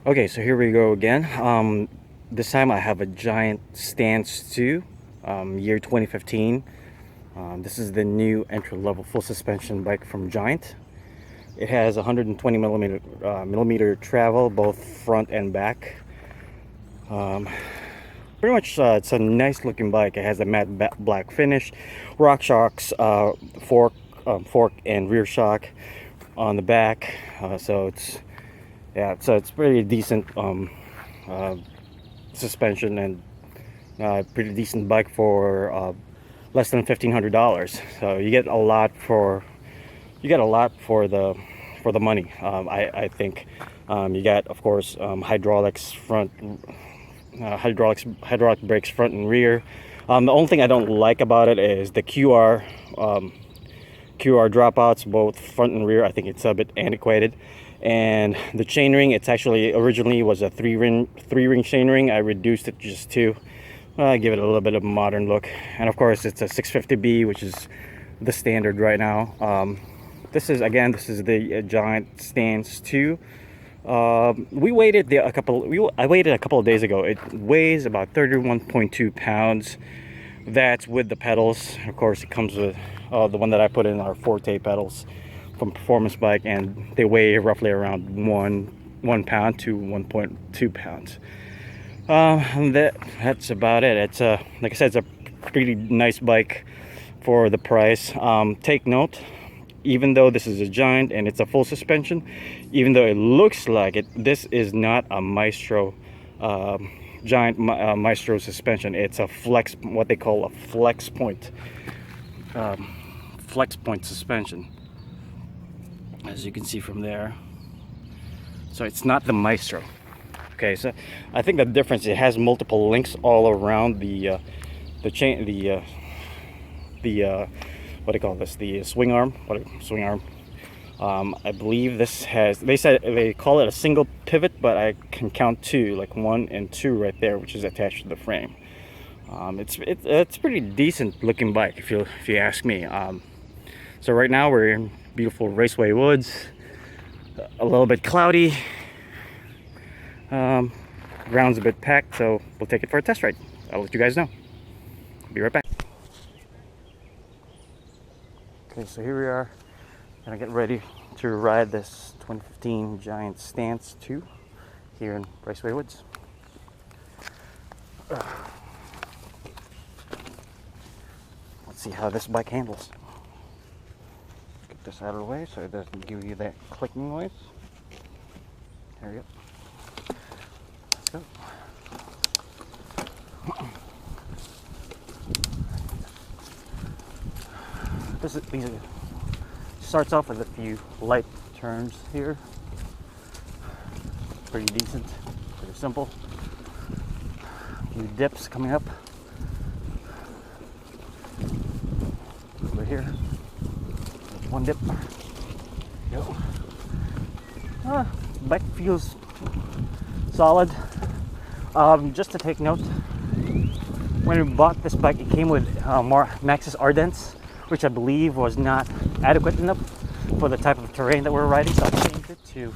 Okay, so here we go again. This time I have a Giant Stance 2, year 2015. This is the new entry-level full suspension bike from Giant. It has 120 millimeter travel, both front and back. Pretty much, it's a nice looking bike. It has a matte black finish, RockShox fork and rear shock on the back. So it's pretty decent suspension, and pretty decent bike for less than $1,500. So you get a lot for the money. I think you got, of course, hydraulics front, hydraulic brakes front and rear. The only thing I don't like about it is the QR dropouts, both front and rear. I think it's a bit antiquated. And the chainring, it's actually originally was a three ring chainring. I reduced it to just two, give it a little bit of a modern look. And of course, it's a 650B, which is the standard right now. This is the Giant Stance 2. I waited a couple of days ago. It weighs about 31.2 pounds. That's with the pedals. Of course, it comes with the one that I put in are Forte pedals from Performance Bike, and they weigh roughly around 1 pound to 1.2 pounds. That's about it. It's like I said, it's a pretty nice bike for the price. Take note, even though this is a Giant and it's a full suspension, even though it looks like it, this is not a Maestro Giant Maestro suspension. It's a what they call a flex point suspension, as you can see from there. So it's not the Maestro. Okay, so I think the difference, it has multiple links all around the chain, what do you call this, the swing arm. I believe this has, they call it a single pivot, but I can count two, like 1 and 2 right there, which is attached to the frame. It's pretty decent looking bike, if you ask me. So right now we're in beautiful Raceway woods, a little bit cloudy, ground's a bit packed, so we'll take it for a test ride. I'll let you guys know. Be right back. Okay, so here we are, gonna get ready to ride this 2015 Giant Stance 2 here in Raceway Woods. Let's see how this bike handles. Get this out of the way so it doesn't give you that clicking noise. There we go. Let's go. These starts off with a few light turns here. Pretty decent, pretty simple. A few dips coming up. Over here, one dip. Go. Bike feels solid. Just to take note, when we bought this bike, it came with more Maxxis Ardents, which I believe was not adequate enough for the type of terrain that we're riding. So I changed it to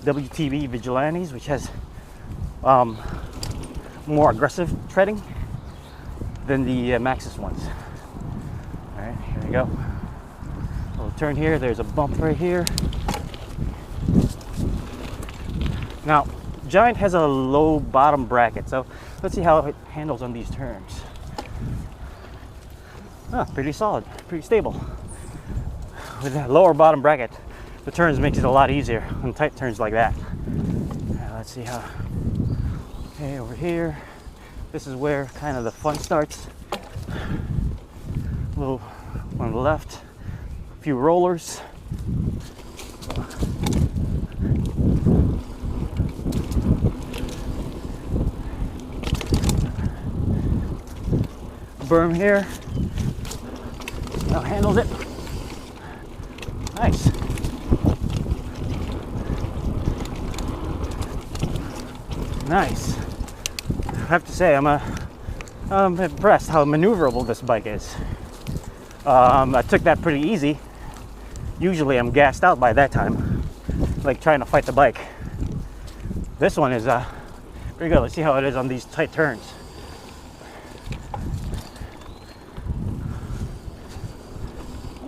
WTB Vigilantes, which has more aggressive treading than the Maxxis ones. All right, here we go. We'll turn here. There's a bump right here. Now, Giant has a low bottom bracket, so let's see how it handles on these turns. Pretty solid, pretty stable. With that lower bottom bracket, the turns makes it a lot easier on tight turns like that. Let's see how. Okay, over here, this is where kind of the fun starts. A little on the left, a few rollers. Berm here. Now handles it. Nice. Nice. I have to say, I'm impressed how maneuverable this bike is. I took that pretty easy. Usually I'm gassed out by that time, like trying to fight the bike. This one is pretty good. Let's see how it is on these tight turns.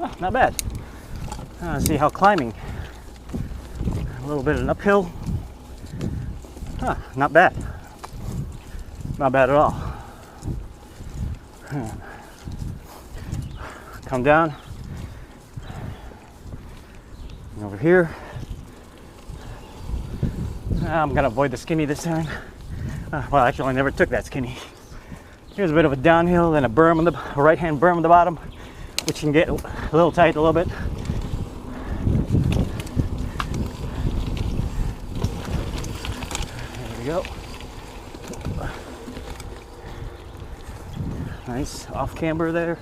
Oh, not bad. Let's see how climbing. A little bit of an uphill. Huh, not bad. Not bad at all. Come down. And over here. I'm gonna avoid the skinny this time. Well, actually, I never took that skinny. Here's a bit of a downhill, then a berm on the right-hand berm on the bottom, which can get a little tight a little bit. There we go. Nice off camber there.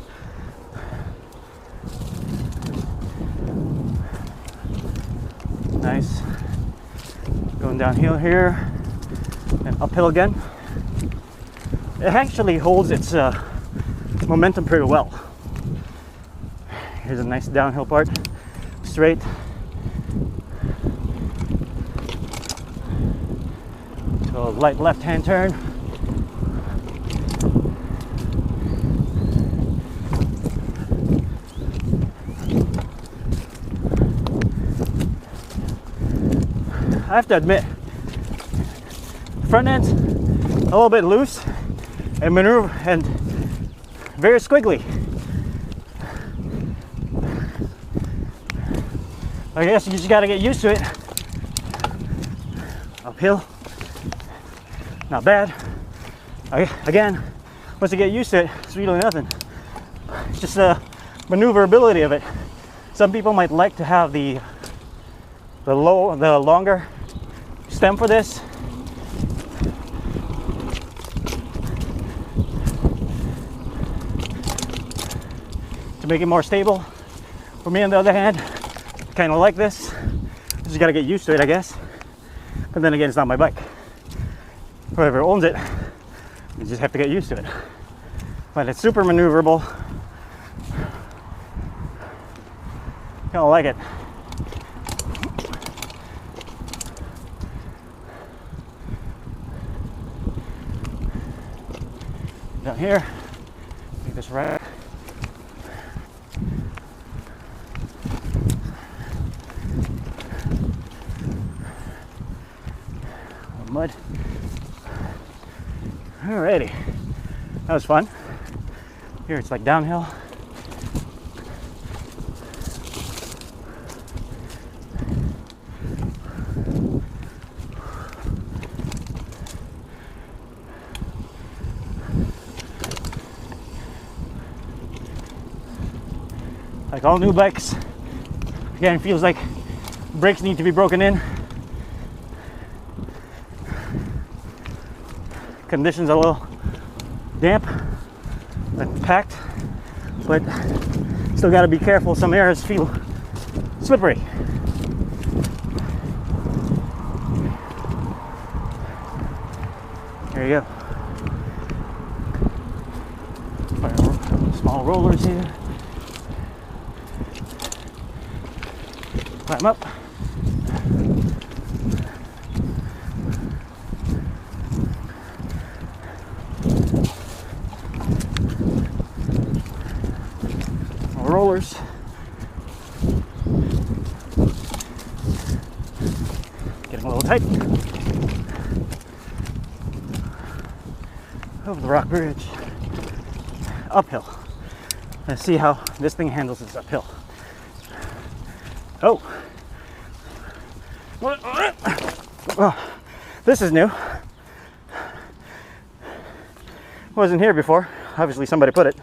Nice. Going downhill here and uphill again. It actually holds its momentum pretty well. Here's a nice downhill part. Straight. So a light left-hand turn. I have to admit, front end's a little bit loose and maneuver and very squiggly. I guess you just got to get used to it. Uphill, not bad. Again, once you get used to it, it's really nothing. It's just the maneuverability of it. Some people might like to have the longer stem for this. To make it more stable. For me, on the other hand, kind of like this. Just gotta get used to it, I guess. But then again, it's not my bike. Whoever owns it, you just have to get used to it. But it's super maneuverable. Kind of like it. Down here, take this right. Mud. Alrighty, that was fun. Here it's like downhill. Like all new bikes, again, it feels like brakes need to be broken in. Conditions are a little damp and packed, but still got to be careful. Some areas feel slippery. There you go. Small rollers here. Climb up. More rollers. Getting a little tight. Over the rock bridge. Uphill. Let's see how this thing handles this uphill. Oh. Oh, this is new. Wasn't here before. Obviously somebody put it.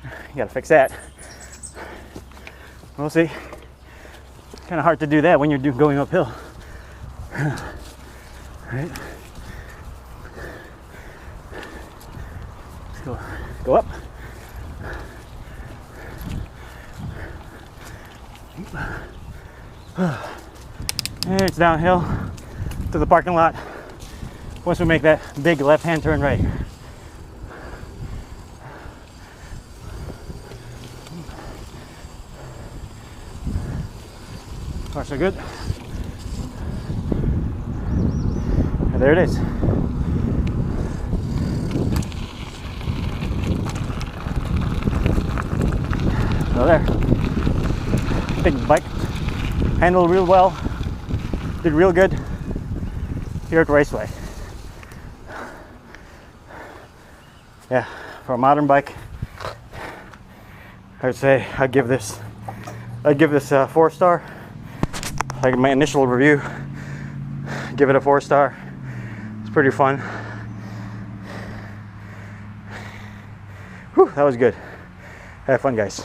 You gotta fix that. We'll see. Kind of hard to do that when you're going uphill. Right. Let's go up. And it's downhill to the parking lot once we make that big left-hand turn right. So far so good. there it is. So there. Big bike. Handled real well. Did real good here at Raceway. Yeah, for a modern bike, I would say I'd give this a 4-star. Like my initial review, give it a 4-star. It's pretty fun. Whew, that was good. Have fun, guys.